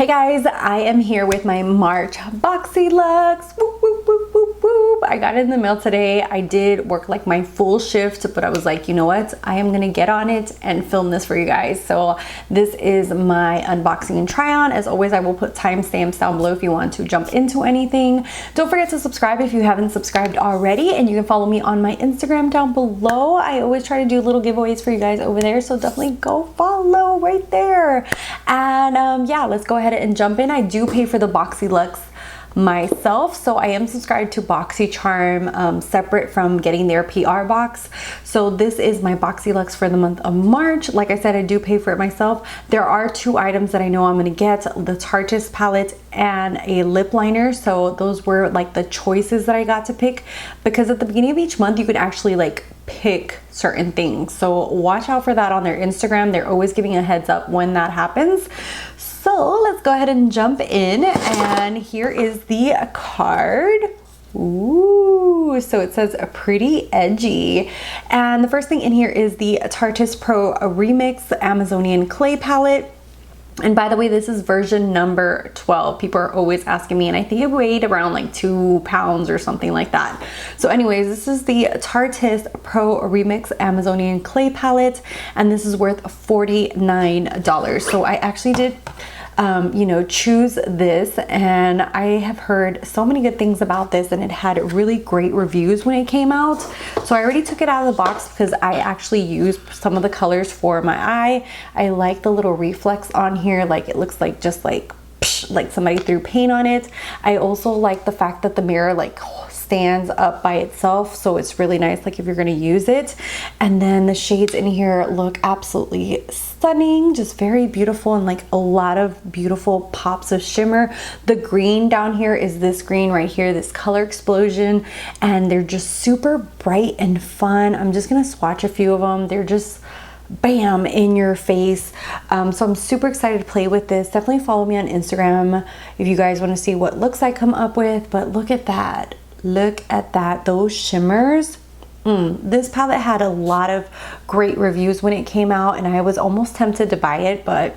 Hey guys, I am here with my March Boxyluxe. Whoop, whoop, whoop, whoop, whoop. I got it in the mail today. I did work like my full shift, but I was like, you know what? I am gonna get on it and film this for you guys. So this is my unboxing and try on. As always, I will put timestamps down below if you want to jump into anything. Don't forget to subscribe if you haven't subscribed already, and you can follow me on my Instagram down below. I always try to do little giveaways for you guys over there, so definitely go follow right there. And yeah, let's go ahead and jump in. I do pay for the Boxyluxe myself, so I am subscribed to Boxycharm separate from getting their PR box. So this is my Boxyluxe for the month of March. Like I said, I do pay for it myself. There are two items that I know I'm gonna get: the Tarteist palette and a lip liner. So those were like the choices that I got to pick, because at the beginning of each month you could actually like pick certain things. So watch out for that on their Instagram. They're always giving a heads up when that happens. So let's go ahead and jump in, and here is the card. Ooh, so it says pretty edgy. And the first thing in here is the Tarteist Pro Remix Amazonian Clay Palette. And by the way, this is version number 12. People are always asking me, and I think it weighed around like 2 pounds or something like that. So anyways, this is the Tarteist Pro Remix Amazonian Clay Palette, and this is worth $49. So I actually did you know, choose this, and I have heard so many good things about this, and it had really great reviews when it came out. So I already took it out of the box because I actually used some of the colors for my eye. I like the little reflex on here, like it looks like just like somebody threw paint on it. I also like the fact that the mirror like stands up by itself, so it's really nice like if you're going to use it. And then the shades in here look absolutely stunning, just very beautiful, and like a lot of beautiful pops of shimmer. The green down here is this green right here, this color explosion, and they're just super bright and fun. I'm just gonna swatch a few of them. They're just bam in your face. So I'm super excited to play with this. Definitely follow me on Instagram if you guys want to see what looks I come up with. But look at that. Look at that. Those shimmers. This palette had a lot of great reviews when it came out, and I was almost tempted to buy it, but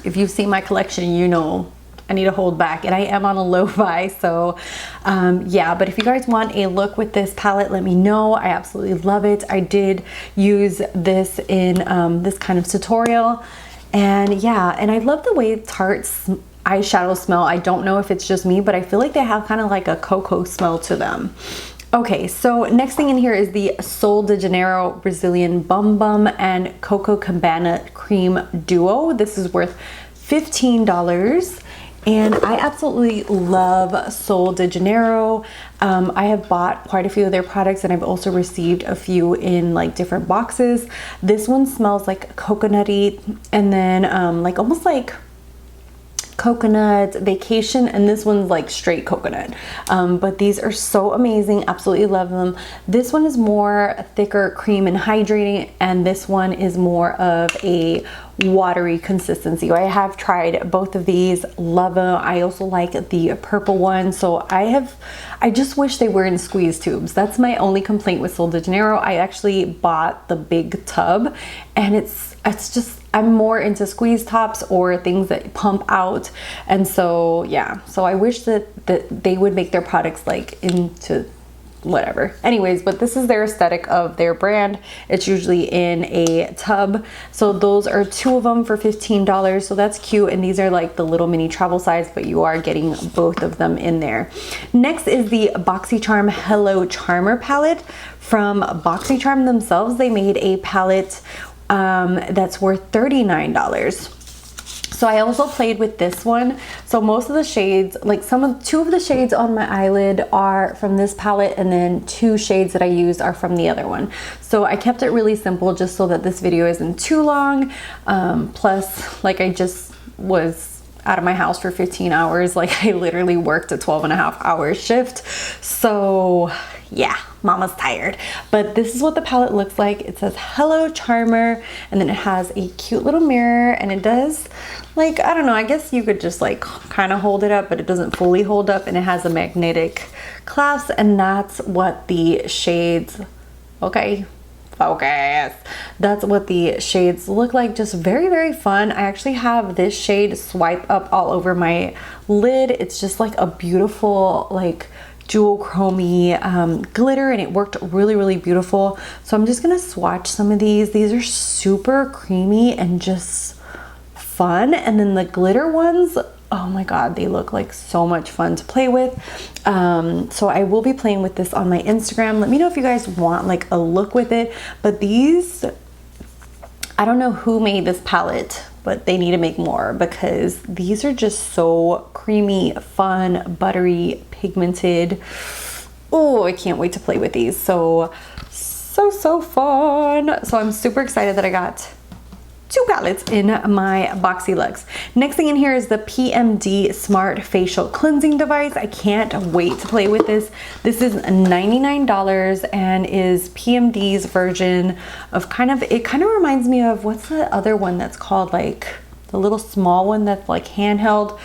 if you've seen my collection, you know I need to hold back, and I am on a low buy. So yeah, but if you guys want a look with this palette, let me know. I absolutely love it. I did use this in this kind of tutorial, and yeah, and I love the way Tarte's eyeshadows smell. I don't know if it's just me, but I feel like they have kind of like a cocoa smell to them. Okay, so next thing in here is the Sol de Janeiro Brazilian Bum Bum and Coco Cabana Cream Duo. This is worth $15. And I absolutely love Sol de Janeiro. I have bought quite a few of their products, and I've also received a few in like different boxes. This one smells like coconutty, and then like almost like coconut vacation, and this one's like straight coconut. But these are so amazing. Absolutely love them. This one is more thicker cream and hydrating, and this one is more of a watery consistency. I have tried both of these, love them. I also like the purple one. So I just wish they were in squeeze tubes. That's my only complaint with Sol de Janeiro. I actually bought the big tub, and it's just, I'm more into squeeze tops or things that pump out. And so yeah, so I wish that they would make their products like into whatever. Anyways, but this is their aesthetic of their brand. It's usually in a tub. So those are two of them for $15. So that's cute. And these are like the little mini travel size, but you are getting both of them in there. Next is the Boxycharm Hello Charmer palette from Boxycharm themselves. They made a palette that's worth $39. So I also played with this one. So most of the shades, like two of the shades on my eyelid are from this palette, and then 2 shades that I used are from the other one. So I kept it really simple just so that this video isn't too long. Plus, like, I just was out of my house for 15 hours. Like, I literally worked a 12.5-hour shift. So yeah, mama's tired. But this is what the palette looks like. It says Hello Charmer, and then it has a cute little mirror, and it does, like, I don't know, I guess you could just like kind of hold it up, but it doesn't fully hold up, and it has a magnetic clasp, and that's what the shades, okay, focus. That's what the shades look like. Just very, very fun. I actually have this shade Swipe Up all over my lid. It's just like a beautiful, like jewel chromy glitter, and it worked really, really beautiful. So I'm just gonna swatch some of these. These are super creamy and just fun. And then the glitter ones, oh my god, they look like so much fun to play with. So I will be playing with this on my Instagram. Let me know if you guys want like a look with it. But these, I don't know who made this palette, but they need to make more, because these are just so creamy, fun, buttery, pigmented. Oh, I can't wait to play with these. So fun. So I'm super excited that I got 2 palettes in my Boxyluxe. Next thing in here is the PMD Smart Facial Cleansing Device. I can't wait to play with this. This is $99 and is PMD's version of it kind of reminds me of, what's the other one that's called, like the little small one that's like handheld.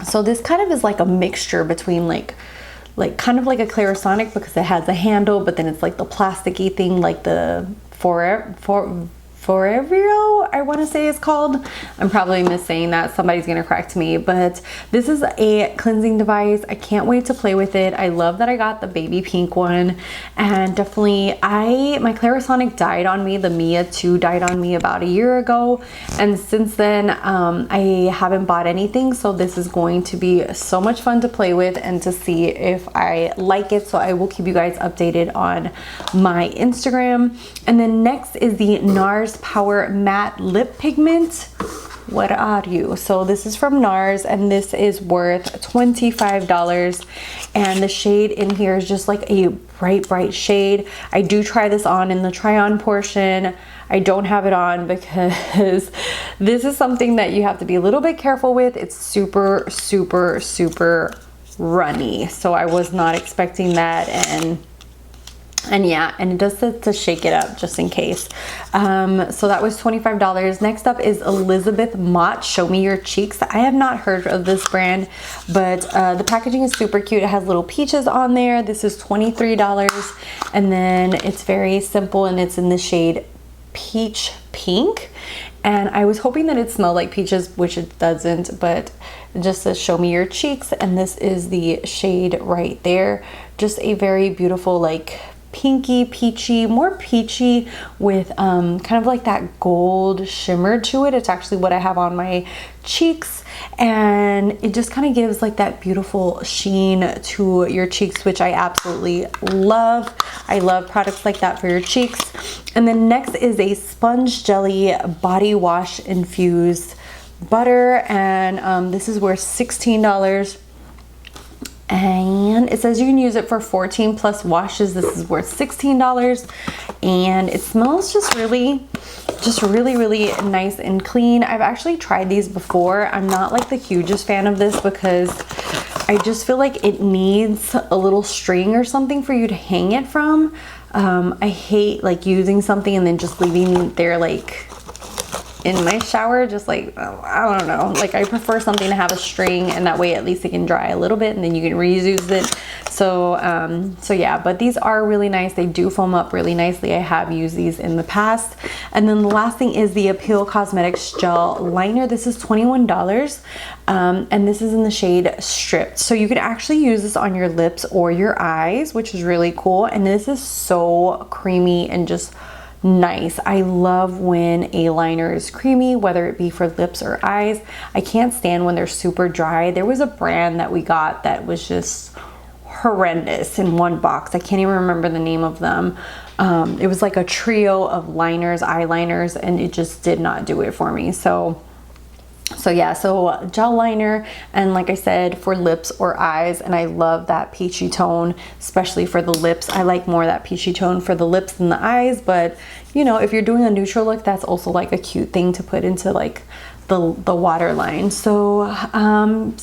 So this kind of is like a mixture between like kind of like a Clarisonic, because it has a handle, but then it's like the plasticky thing, like the referral, I want to say it's called. I'm probably missaying that. Somebody's gonna correct me, but this is a cleansing device. I can't wait to play with it. I love that I got the baby pink one, and definitely my Clarisonic died on me. The Mia 2 died on me about a year ago, and since then I haven't bought anything. So this is going to be so much fun to play with and to see if I like it. So I will keep you guys updated on my Instagram. And then next is the NARS Power Matte Lip Pigment. What are you? So this is from NARS, and this is worth $25, and the shade in here is just like a bright shade. I do try this on in the try on portion. I don't have it on because this is something that you have to be a little bit careful with. It's super runny, so I was not expecting that. And yeah, and it does to shake it up just in case. So that was $25. Next up is Elizabeth Mott Show Me Your Cheeks. I have not heard of this brand, but the packaging is super cute. It has little peaches on there. This is $23, and then it's very simple, and it's in the shade Peach Pink. And I was hoping that it smelled like peaches, which it doesn't, but it just says Show Me Your Cheeks, and this is the shade right there. Just a very beautiful, like pinky peachy, more peachy with kind of like that gold shimmer to it. It's actually what I have on my cheeks, and it just kind of gives like that beautiful sheen to your cheeks, which I absolutely love. I love products like that for your cheeks. And then next is a sponge jelly body wash infused butter, and this is worth $16. And it says you can use it for 14 plus washes. This is worth $16, and it smells just really nice and clean. I've actually tried these before. I'm not like the hugest fan of this because I just feel like it needs a little string or something for you to hang it from. I hate like using something and then just leaving it there like in my shower, just like, I don't know, like I prefer something to have a string, and that way at least it can dry a little bit and then you can reuse it. So yeah, but these are really nice. They do foam up really nicely. I have used these in the past. And then the last thing is the Appeal Cosmetics Gel Liner. This is $21, and this is in the shade Stripped. So you can actually use this on your lips or your eyes, which is really cool. And this is so creamy and just nice. I love when a liner is creamy, whether it be for lips or eyes. I can't stand when they're super dry. There was a brand that we got that was just horrendous in one box. I can't even remember the name of them. It was like a trio of liners, eyeliners, and it just did not do it for me. So yeah, so gel liner, and like I said, for lips or eyes, and I love that peachy tone, especially for the lips. I like more that peachy tone for the lips than the eyes, but you know, if you're doing a neutral look, that's also like a cute thing to put into like the waterline. So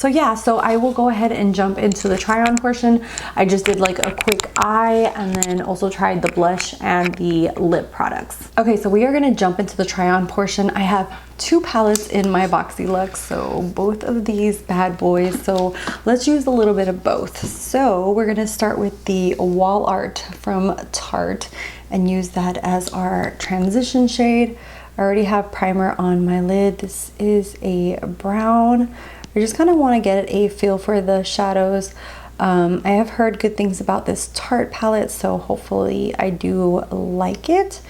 yeah, so I will go ahead and jump into the try on portion. I just did like a quick eye and then also tried the blush and the lip products. Okay, so we are gonna jump into the try on portion. I have 2 palettes in my Boxyluxe, so both of these bad boys. So let's use a little bit of both. So we're gonna start with the Wall Art from Tarte and use that as our transition shade. I already have primer on my lid. This is a brown. I just kind of want to get a feel for the shadows. I have heard good things about this Tarte palette, so hopefully I do like it.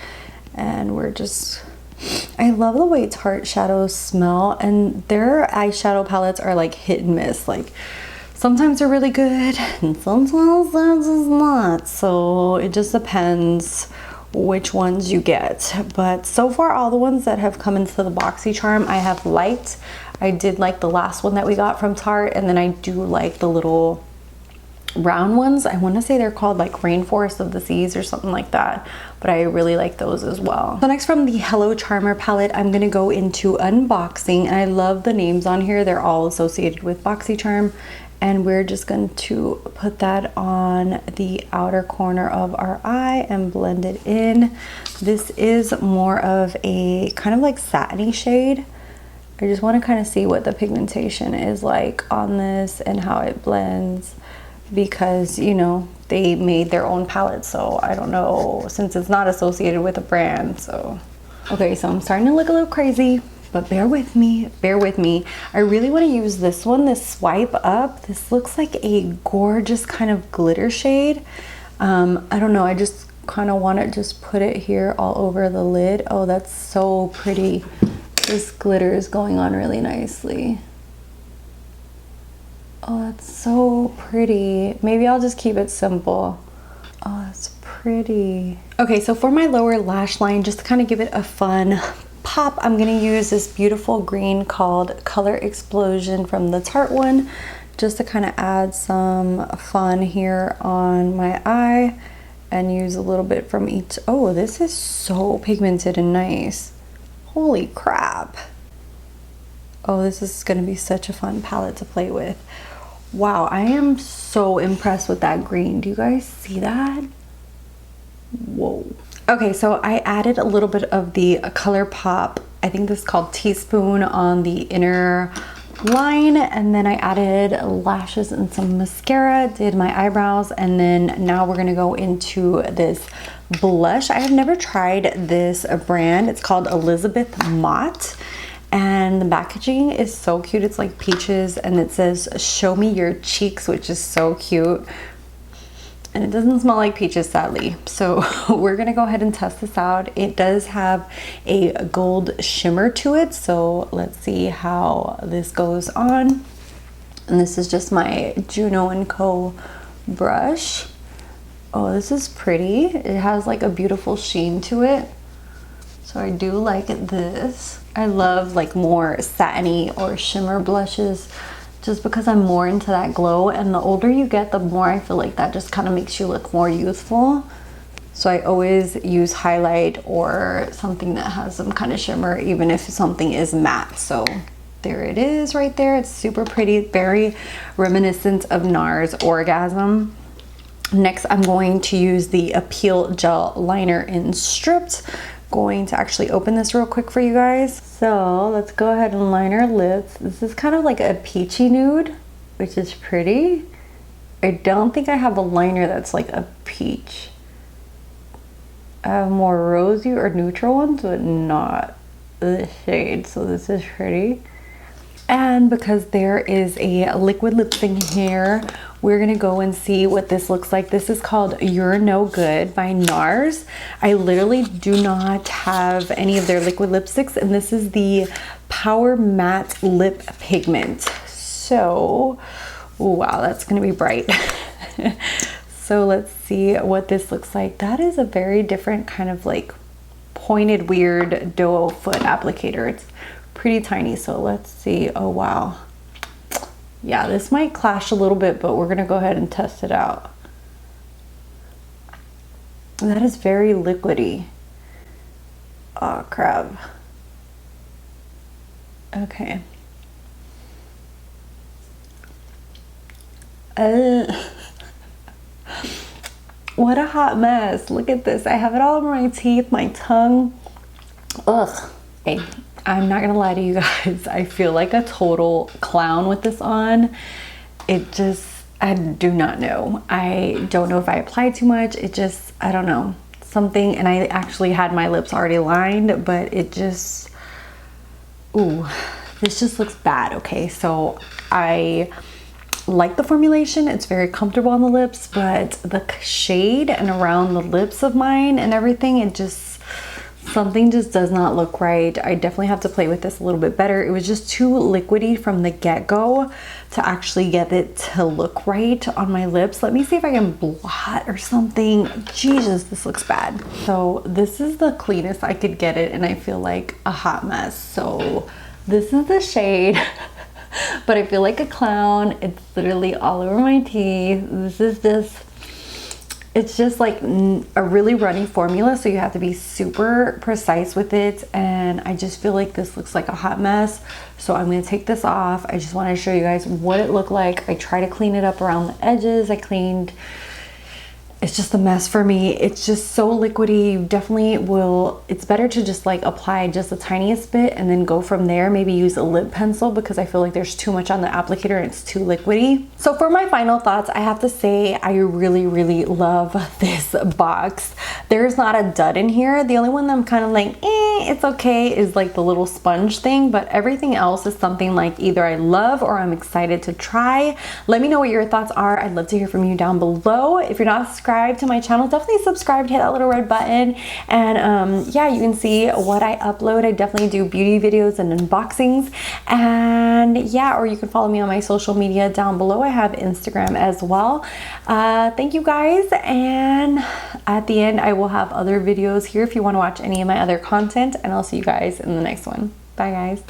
And I love the way Tarte shadows smell, and their eyeshadow palettes are like hit and miss. Like sometimes they're really good and sometimes they're just not. So it just depends which ones you get. But so far all the ones that have come into the Boxycharm I have liked. I did like the last one that we got from Tarte, and then I do like the little round ones. I want to say they're called like Rainforest of the Seas or something like that, but I really like those as well. So next, from the Hello Charmer palette, I'm gonna go into unboxing, and I love the names on here. They're all associated with Boxycharm, and we're just going to put that on the outer corner of our eye and blend it in. This is more of a kind of like satiny shade. I just want to kind of see what the pigmentation is like on this and how it blends, because you know they made their own palette, so I don't know, since it's not associated with a brand. So okay, so I'm starting to look a little crazy, but bear with me, bear with me. I really want to use this one, this Swipe Up. This looks like a gorgeous kind of glitter shade. I don't know, I just kind of want to just put it here all over the lid. Oh, that's so pretty. This glitter is going on really nicely. Oh, that's so pretty. Maybe I'll just keep it simple. Oh, that's pretty. Okay, so for my lower lash line, just to kind of give it a fun pop, I'm gonna use this beautiful green called Color Explosion from the Tarte one, just to kind of add some fun here on my eye, and use a little bit from each. Oh, this is so pigmented and nice. Holy crap. Oh, this is gonna be such a fun palette to play with. Wow, I am so impressed with that green. Do you guys see that? Whoa. Okay, so I added a little bit of the Color Pop, I think this is called Teaspoon, on the inner line, and then I added lashes and some mascara, did my eyebrows, and then now we're gonna go into this blush. I have never tried this brand. It's called Elizabeth Mott, and the packaging is so cute. It's like peaches, and it says "Show me your cheeks," which is so cute. And it doesn't smell like peaches, sadly. So we're gonna go ahead and test this out. It does have a gold shimmer to it, so let's see how this goes on. And this is just my Juno & Co brush. Oh, this is pretty. It has like a beautiful sheen to it. So I do like this. I love like more satiny or shimmer blushes, just because I'm more into that glow, and the older you get, the more I feel like that just kind of makes you look more youthful. So I always use highlight or something that has some kind of shimmer, even if something is matte. So there it is right there. It's super pretty, very reminiscent of NARS Orgasm. Next, I'm going to use the Appeal Gel Liner in Stripped. Going to actually open this real quick for you guys. So let's go ahead and line our lips. This is kind of like a peachy nude, which is pretty. I don't think I have a liner that's like a peach. I have more rosy or neutral ones, but not this shade. So this is pretty. And because there is a liquid lip thing here, we're gonna go and see what this looks like. This is called You're No Good by NARS. I literally do not have any of their liquid lipsticks, and this is the Power Matte Lip Pigment. So, wow, that's gonna be bright. So let's see what this looks like. That is a very different kind of like pointed, weird doe foot applicator. It's pretty tiny, so let's see. Oh wow, yeah, this might clash a little bit, but we're gonna go ahead and test it out. That is very liquidy. Oh crap, Okay. What a hot mess. Look at this. I have it all over my teeth, my tongue. Ugh. Hey, I'm not gonna lie to you guys. I feel like a total clown with this on. It just, I do not know. I don't know if I applied too much. It just, I don't know. Something, and I actually had my lips already lined, but it just, ooh, this just looks bad. Okay, so I like the formulation. It's very comfortable on the lips, but the shade and around the lips of mine and everything, it just, something just does not look right. I definitely have to play with this a little bit better. It was just too liquidy from the get-go to actually get it to look right on my lips. Let me see if I can blot or something. Jesus, this looks bad. So this is the cleanest I could get it, and I feel like a hot mess. So this is the shade. But I feel like a clown. It's literally all over my teeth. This is just, it's just like a really runny formula, so you have to be super precise with it, and I just feel like this looks like a hot mess. So I'm going to take this off. I just want to show you guys what it looked like. I try to clean it up around the edges. I cleaned, it's just a mess for me. It's just so liquidy. You definitely will, it's better to just like apply just the tiniest bit and then go from there. Maybe use a lip pencil, because I feel like there's too much on the applicator and it's too liquidy. So for my final thoughts, I have to say I really, really love this box. There's not a dud in here. The only one that I'm kind of like, it's okay, is like the little sponge thing, but everything else is something like either I love or I'm excited to try. Let me know what your thoughts are. I'd love to hear from you down below. If you're not subscribed to my channel, definitely subscribe, hit that little red button, and yeah, you can see what I upload. I definitely do beauty videos and unboxings, and yeah, or you can follow me on my social media down below. I have Instagram as well. Thank you guys, and at the end I will have other videos here if you want to watch any of my other content, and I'll see you guys in the next one. Bye guys.